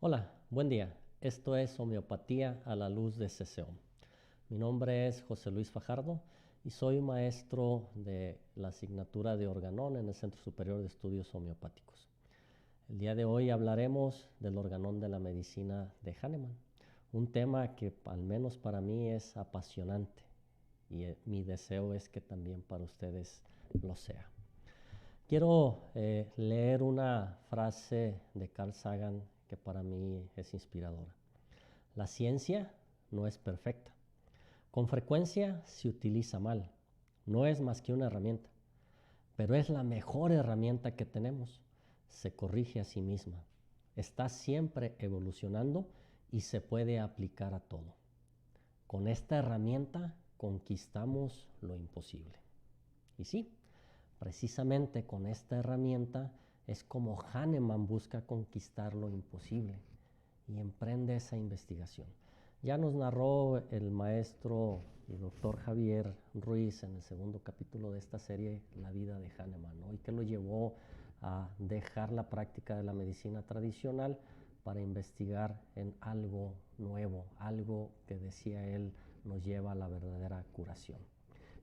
Hola, buen día. Esto es Homeopatía a la luz de CCOM. Mi nombre es José Luis Fajardo y soy maestro de la asignatura de Organón en el Centro Superior de Estudios Homeopáticos. El día de hoy hablaremos del organón de la medicina de Hahnemann, un tema que al menos para mí es apasionante y mi deseo es que también para ustedes lo sea. Quiero leer una frase de Carl Sagan que para mí es inspiradora. La ciencia no es perfecta. Con frecuencia se utiliza mal. No es más que una herramienta, pero es la mejor herramienta que tenemos. Se corrige a sí misma. Está siempre evolucionando y se puede aplicar a todo. Con esta herramienta conquistamos lo imposible. Y sí, precisamente con esta herramienta es como Hahnemann busca conquistar lo imposible y emprende esa investigación. Ya nos narró el maestro y doctor Javier Ruiz en el segundo capítulo de esta serie La vida de Hahnemann, ¿no? Y que lo llevó a dejar la práctica de la medicina tradicional para investigar en algo nuevo, algo que decía él nos lleva a la verdadera curación.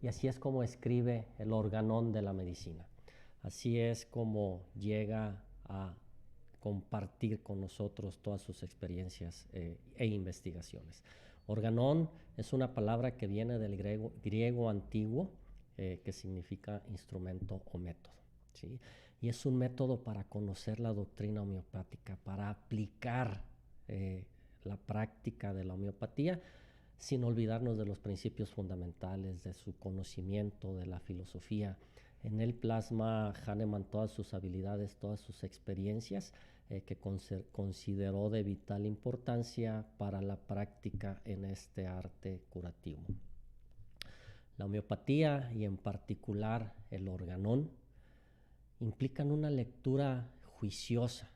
Y así es como escribe el organón de la medicina. Así es como llega a compartir con nosotros todas sus experiencias e investigaciones. Organón es una palabra que viene del griego antiguo que significa instrumento o método, ¿sí? Y es un método para conocer la doctrina homeopática, para aplicar la práctica de la homeopatía sin olvidarnos de los principios fundamentales, de su conocimiento, de la filosofía. En él plasma Hahnemann todas sus habilidades, todas sus experiencias que consideró de vital importancia para la práctica en este arte curativo. La homeopatía y en particular el organón implican una lectura juiciosa,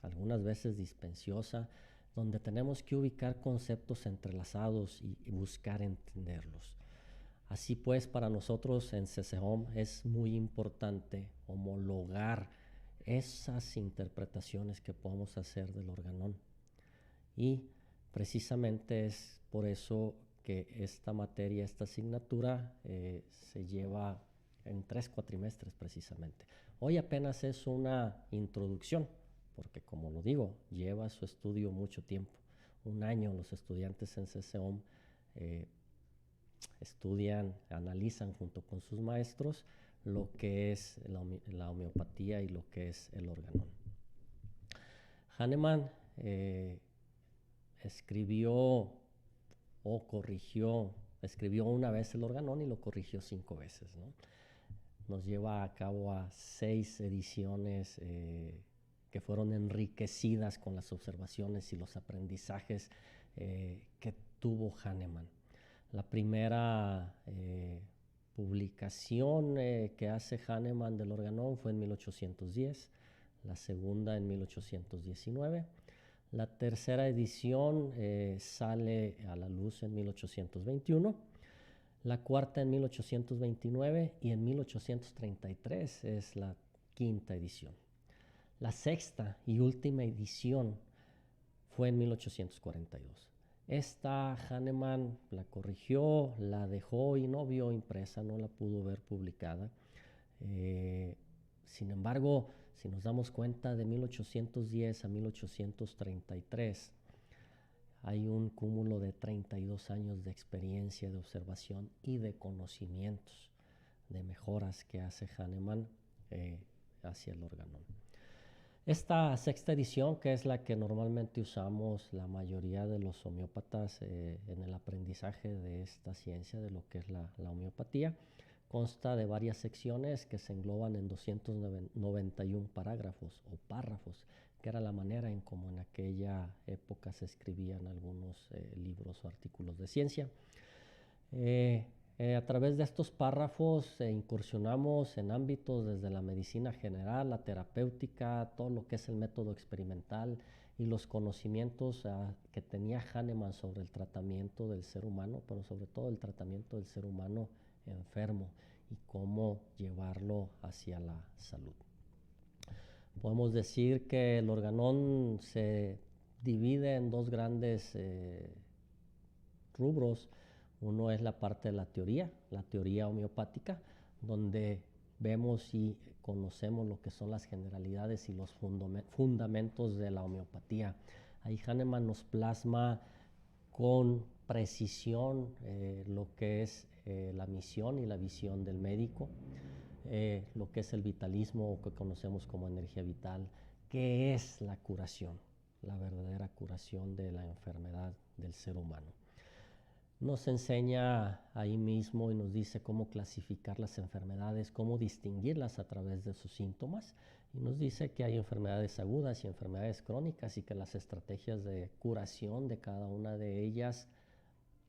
algunas veces dispensiosa, donde tenemos que ubicar conceptos entrelazados y buscar entenderlos. Así pues, para nosotros en CCHOM es muy importante homologar esas interpretaciones que podemos hacer del organón. Y precisamente es por eso que esta materia, esta asignatura, se lleva en 3 cuatrimestres precisamente. Hoy apenas es una introducción, porque como lo digo, lleva su estudio mucho tiempo. Un año los estudiantes en CCOM estudian, analizan junto con sus maestros lo que es la homeopatía y lo que es el organón. Hahnemann escribió una vez el organón y lo corrigió 5 veces, ¿no? Nos lleva a cabo a 6 ediciones que fueron enriquecidas con las observaciones y los aprendizajes que tuvo Hahnemann. La primera publicación que hace Hahnemann del organón fue en 1810, la segunda en 1819. La tercera edición sale a la luz en 1821, la cuarta en 1829 y en 1833 es la quinta edición. La sexta y última edición fue en 1842. Esta Hahnemann la corrigió, la dejó y no vio impresa, no la pudo ver publicada. Sin embargo, si nos damos cuenta, de 1810 a 1833 hay un cúmulo de 32 años de experiencia, de observación y de conocimientos, de mejoras que hace Hahnemann hacia el organón. Esta sexta edición, que es la que normalmente usamos la mayoría de los homeópatas en el aprendizaje de esta ciencia, de lo que es la homeopatía, consta de varias secciones que se engloban en 291 parágrafos o párrafos, que era la manera en cómo en aquella época se escribían algunos libros o artículos de ciencia. A través de estos párrafos incursionamos en ámbitos desde la medicina general, la terapéutica, todo lo que es el método experimental y los conocimientos que tenía Hahnemann sobre el tratamiento del ser humano, pero sobre todo el tratamiento del ser humano enfermo y cómo llevarlo hacia la salud. Podemos decir que el organón se divide en dos grandes rubros. Uno es la parte de la teoría homeopática, donde vemos y conocemos lo que son las generalidades y los fundamentos de la homeopatía. Ahí Hahnemann nos plasma con precisión lo que es la misión y la visión del médico, lo que es el vitalismo, o que conocemos como energía vital, qué es la curación, la verdadera curación de la enfermedad del ser humano. Nos enseña ahí mismo y nos dice cómo clasificar las enfermedades, cómo distinguirlas a través de sus síntomas, y nos dice que hay enfermedades agudas y enfermedades crónicas y que las estrategias de curación de cada una de ellas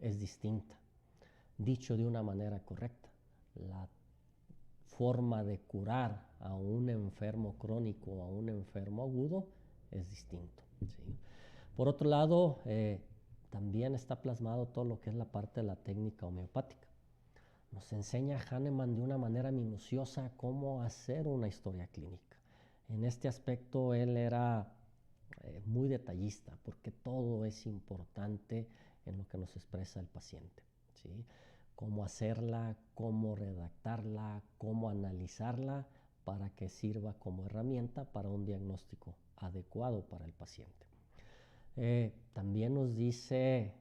es distinta. Dicho de una manera correcta, la forma de curar a un enfermo crónico o a un enfermo agudo es distinto, ¿sí? Por otro lado, también está plasmado todo lo que es la parte de la técnica homeopática. Nos enseña Hahnemann de una manera minuciosa cómo hacer una historia clínica. En este aspecto él era muy detallista, porque todo es importante en lo que nos expresa el paciente, ¿sí? Cómo hacerla, cómo redactarla, cómo analizarla para que sirva como herramienta para un diagnóstico adecuado para el paciente. También nos dice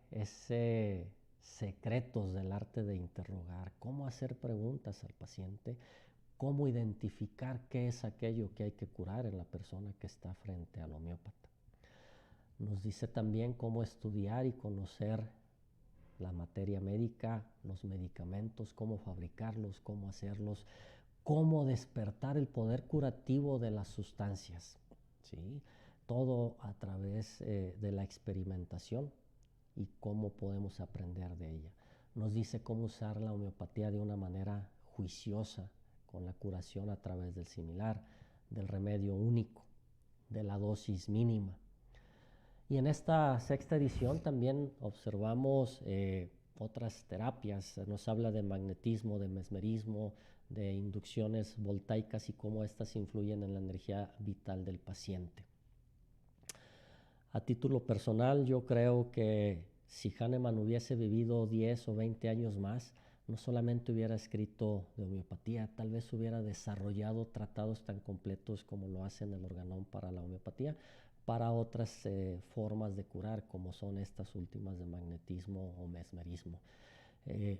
secretos del arte de interrogar, cómo hacer preguntas al paciente, cómo identificar qué es aquello que hay que curar en la persona que está frente al homeópata. Nos dice también cómo estudiar y conocer la materia médica, los medicamentos, cómo fabricarlos, cómo hacerlos, cómo despertar el poder curativo de las sustancias, ¿sí? Todo a través de la experimentación y cómo podemos aprender de ella. Nos dice cómo usar la homeopatía de una manera juiciosa, con la curación a través del similar, del remedio único, de la dosis mínima. Y en esta sexta edición también observamos otras terapias. Nos habla de magnetismo, de mesmerismo, de inducciones voltaicas y cómo estas influyen en la energía vital del paciente. A título personal, yo creo que si Hahnemann hubiese vivido 10 o 20 años más, no solamente hubiera escrito de homeopatía, tal vez hubiera desarrollado tratados tan completos como lo hace en el Organón para la homeopatía, para otras formas de curar, como son estas últimas de magnetismo o mesmerismo.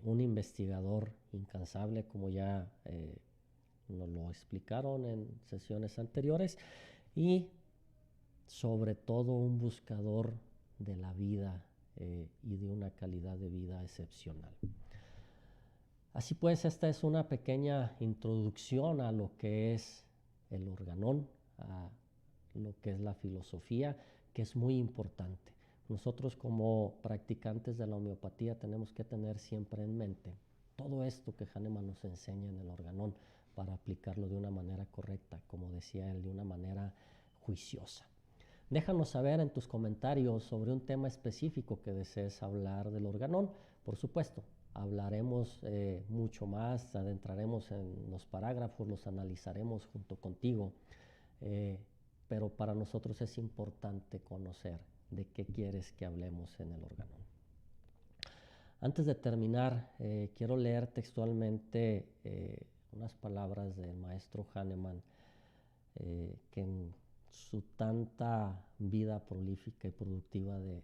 Un investigador incansable, como ya nos lo explicaron en sesiones anteriores, y sobre todo un buscador de la vida y de una calidad de vida excepcional. Así pues, esta es una pequeña introducción a lo que es el Organón, a lo que es la filosofía, que es muy importante. Nosotros como practicantes de la homeopatía tenemos que tener siempre en mente todo esto que Hahnemann nos enseña en el Organón para aplicarlo de una manera correcta, como decía él, de una manera juiciosa. Déjanos saber en tus comentarios sobre un tema específico que desees hablar del Organón. Por supuesto, hablaremos mucho más, adentraremos en los parágrafos, los analizaremos junto contigo, pero para nosotros es importante conocer de qué quieres que hablemos en el Organón. Antes de terminar, quiero leer textualmente unas palabras del maestro Hahnemann, que en su tanta vida prolífica y productiva de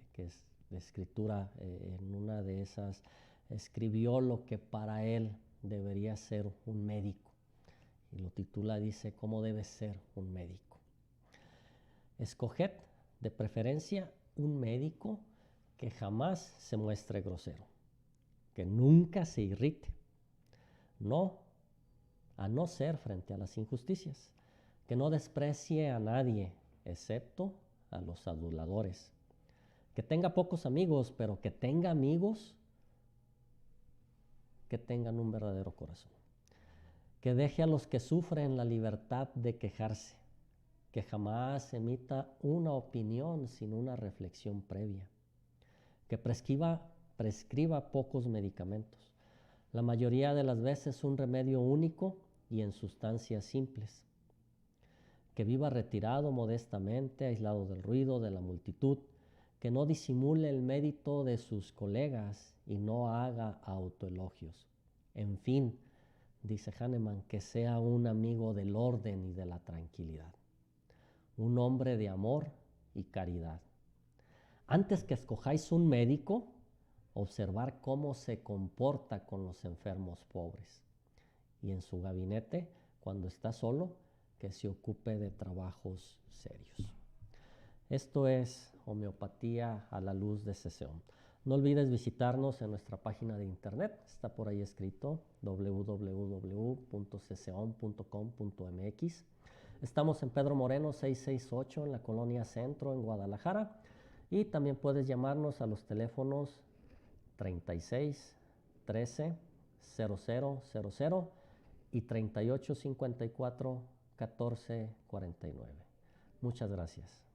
escritura, en una de esas escribió lo que para él debería ser un médico, y lo titula, dice, ¿cómo debe ser un médico? Escoged, de preferencia, un médico que jamás se muestre grosero, que nunca se irrite, a no ser frente a las injusticias, que no desprecie a nadie, excepto a los aduladores, que tenga pocos amigos, pero que tenga amigos que tengan un verdadero corazón, que deje a los que sufren la libertad de quejarse, que jamás emita una opinión sin una reflexión previa, que prescriba pocos medicamentos, la mayoría de las veces un remedio único y en sustancias simples, que viva retirado modestamente, aislado del ruido, de la multitud, que no disimule el mérito de sus colegas y no haga autoelogios. En fin, dice Hahnemann, que sea un amigo del orden y de la tranquilidad, un hombre de amor y caridad. Antes que escojáis un médico, observar cómo se comporta con los enfermos pobres. Y en su gabinete, cuando está solo, que se ocupe de trabajos serios. Esto es homeopatía a la luz de Cesseón. No olvides visitarnos en nuestra página de internet, está por ahí escrito www.cesseon.com.mx. Estamos en Pedro Moreno 668 en la Colonia Centro en Guadalajara, y también puedes llamarnos a los teléfonos 36 13 0000 y 38 54 14 49. Muchas gracias.